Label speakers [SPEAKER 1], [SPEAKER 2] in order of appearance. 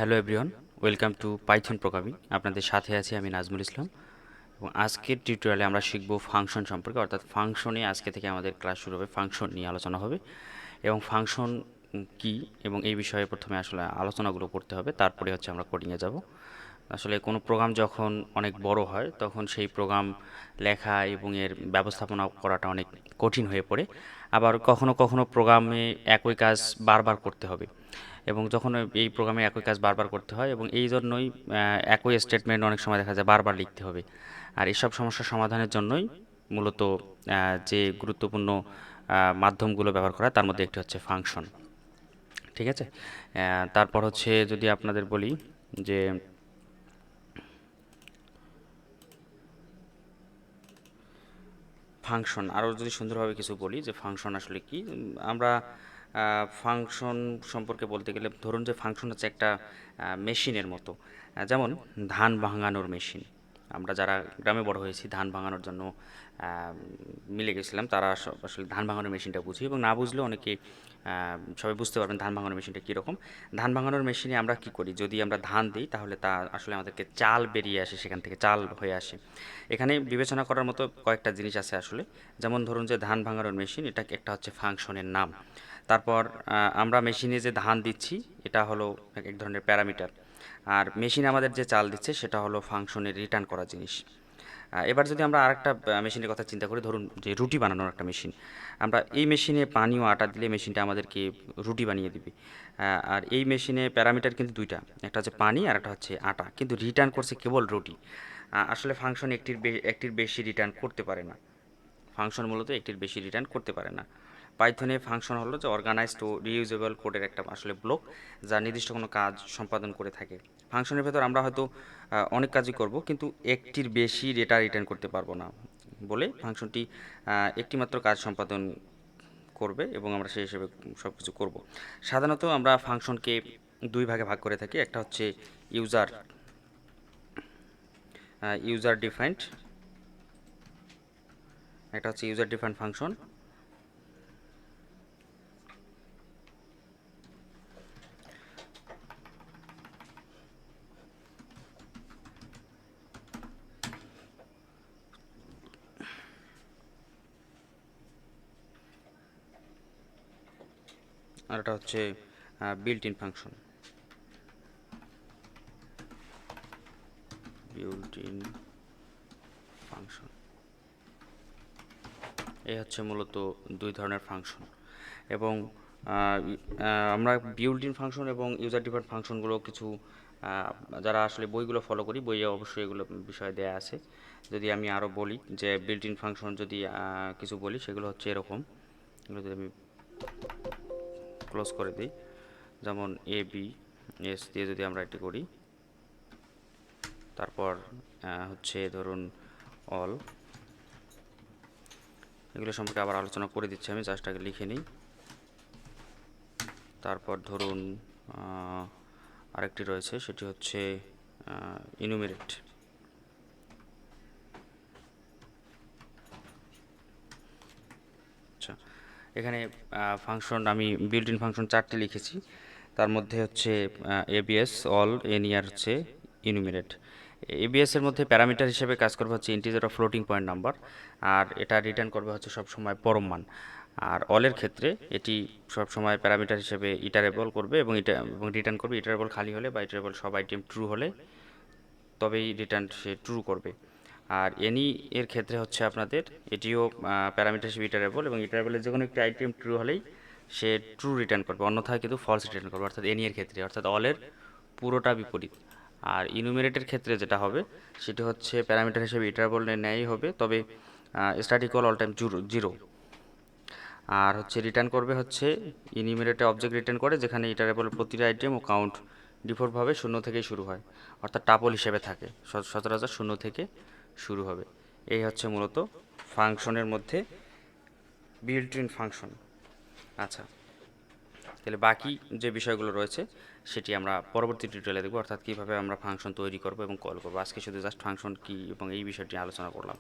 [SPEAKER 1] Hello everyone, welcome to Python programming. আপনাদের সাথে আছি আমি নাজমুল ইসলাম এবং আজকের টিউটোরিয়ালে আমরা শিখব ফাংশন সম্পর্কে। অর্থাৎ ফাংশনে আজকে থেকে আমাদের ক্লাস শুরু হবে, ফাংশন নিয়ে আলোচনা হবে এবং ফাংশন কি এবং এই বিষয়ে প্রথমে আসলে আলোচনাগুলো করতে হবে, তারপরে হচ্ছে আমরা কোডিংয়ে যাব। আসলে কোনো প্রোগ্রাম যখন অনেক বড় হয় তখন সেই প্রোগ্রাম লেখা এবং এর ব্যবস্থাপনা করাটা অনেক কঠিন হয়ে পড়ে। আবার কখনো কখনো প্রোগ্রামে একই কাজ বারবার করতে হবে এবং যখন এই প্রোগ্রামে একই কাজ বারবার করতে হয় এবং এই জন্যই একই স্টেটমেন্ট অনেক সময় দেখা যায় বারবার লিখতে হবে। আর এসব সমস্যার সমাধানের জন্যই মূলত যে গুরুত্বপূর্ণ মাধ্যমগুলো ব্যবহার করা হয়, তার মধ্যে একটি হচ্ছে ফাংশন। ঠিক আছে। তারপর হচ্ছে যদি আপনাদের বলি যে ফাংশন আরও যদি সুন্দরভাবে কিছু বলি যে ফাংশন আসলে কি, আমরা ফাংশন সম্পর্কে বলতে গেলে ধরুন যে ফাংশন হচ্ছে একটা মেশিনের মতো। যেমন ধান ভাঙানোর মেশিন। আমরা যারা গ্রামে বড় হয়েছি ধান ভাঙানোর জন্য মিলে গেছিলাম, তারা আসলে ধান ভাঙানোর মেশিনটা বুঝি এবং না বুঝলেও অনেকে সবাই বুঝতে পারবেন ধান ভাঙানোর মেশিনটা কীরকম। ধান ভাঙানোর মেশিনে আমরা কি করি, যদি আমরা ধান দিই তাহলে তা আসলে আমাদেরকে চাল বেরিয়ে আসে, সেখান থেকে চাল হয়ে আসে। এখানে বিবেচনা করার মতো কয়েকটা জিনিস আছে আসলে। যেমন ধরুন যে ধান ভাঙানোর মেশিন, এটা একটা হচ্ছে ফাংশনের নাম। তারপর আমরা মেশিনে যে ধান দিচ্ছি এটা হলো এক ধরনের প্যারামিটার। আর মেশিন আমাদের যে চাল দিচ্ছে সেটা হলো ফাংশনের রিটার্ন করা জিনিস। এবার যদি আমরা আরেকটা মেশিনের কথা চিন্তা করি, ধরুন যে রুটি বানানোর একটা মেশিন। আমরা এই মেশিনে পানি ও আটা দিলে মেশিনটা আমাদেরকে রুটি বানিয়ে দিবে। আর এই মেশিনে প্যারামিটার কিন্তু দুইটা, একটা হচ্ছে পানি আর একটা হচ্ছে আটা, কিন্তু রিটার্ন করছে কেবল রুটি। আসলে ফাংশন একটির বেশি রিটার্ন করতে পারে না। ফাংশন মূলত একটির বেশি রিটার্ন করতে পারে না। পাইথনে ফাংশন হলো যে অর্গানাইজড ও রিইউজেবল কোডের একটা আসলে ব্লক, যা নির্দিষ্ট কোনো কাজ সম্পাদন করে থাকে। ফাংশনের ভেতর আমরা হয়তো অনেক কাজই করব, কিন্তু একটির বেশি ডেটা রিটার্ন করতে পারবো না বলে ফাংশনটি একটি মাত্র কাজ সম্পাদন করবে এবং আমরা সেই হিসেবে সব কিছু করবো। সাধারণত আমরা ফাংশনকে দুই ভাগে ভাগ করে থাকি। একটা হচ্ছে ইউজার ইউজার ডিফাইন্ড, একটা হচ্ছে ইউজার ডিফাইন্ড ফাংশন। আর এটা হচ্ছে built in function. Built in function এই হচ্ছে মূলত দুই ধরনের ফাংশন। এবং আমরা বিল্ট ইন ফাংশন এবং ইউজার ডিফাইন্ড ফাংশনগুলো কিছু যারা আসলে বইগুলো ফলো করি, বইয়ে অবশ্যই এগুলো বিষয় দেয়া আছে। যদি আমি আরও বলি যে বিল্ট ইন ফাংশন যদি কিছু বলি, সেগুলো হচ্ছে এরকম। এগুলো যদি আমি ক্লোজ করে দিই, যেমন এ বি এস দিয়ে যদি আমরা এটি করি, তারপর হচ্ছে ধরুন অল, এগুলো সম্পর্কে আবার আলোচনা করে দিচ্ছি, আমি জাস্ট আগে লিখে নিই। তারপর ধরুন আরেকটি রয়েছে, সেটি হচ্ছে ইনুমেরেট। আচ্ছা, এখানে ফাংশন আমি বিল্ট ইন ফাংশন চারটি লিখেছি। তার মধ্যে হচ্ছে এবিএস, অল, এনি আর হচ্ছে ইনুমিনেট। এবিএস এর মধ্যে প্যারামিটার হিসেবে কাজ করবে হচ্ছে integer of floating point number, আর এটা রিটার্ন করবে হচ্ছে সবসময় পরম মান। আর অলের ক্ষেত্রে এটি সবসময় প্যারামিটার হিসেবে ইটারেবল করবে এবং রিটার্ন করবে ইটারেবল খালি হলে বা ইটারেবল সব আইটেম ট্রু হলে তবেই রিটার্ন সে ট্রু করবে। আর এনি এর ক্ষেত্রে হচ্ছে আপনাদের এটিও প্যারামিটার হিসেবে ইটারেবল এবং ইটারেবলের যে কোনো একটি আইটেম ট্রু হলেই সে ট্রু রিটার্ন করবে, অন্যথায় কিন্তু ফলস রিটার্ন করবে, অর্থাৎ এনি এর ক্ষেত্রে, অর্থাৎ অলের পুরোটা বিপরীত। আর ইনুমিনেটের ক্ষেত্রে যেটা হবে সেটি হচ্ছে প্যারামিটার হিসেবে ইটারেবলের ন্যায়ই হবে, তবে স্ট্যাটিক অল টাইম জিরো। আর হচ্ছে রিটার্ন করবে হচ্ছে ইনুমিনেটে অবজেক্ট রিটার্ন করে যেখানে ইটারেবলের প্রতিটা আইটেম ও কাউন্ট ডিফল্টভাবে শূন্য থেকেই শুরু হয়, অর্থাৎ টাপল হিসেবে থাকে, সচরাচর শূন্য থেকে শুরু হবে। এই হচ্ছে মূলত ফাংশনের মধ্যে বিল্ট ইন ফাংশন। আচ্ছা, তাহলে বাকি যে বিষয়গুলো রয়েছে সেটি আমরা পরবর্তী টিউটোরিয়ালে দেখব, অর্থাৎ কীভাবে আমরা ফাংশন তৈরি করব এবং কল করব। আজকে শুধু জাস্ট ফাংশন কী এবং এই বিষয়টি আলোচনা করলাম।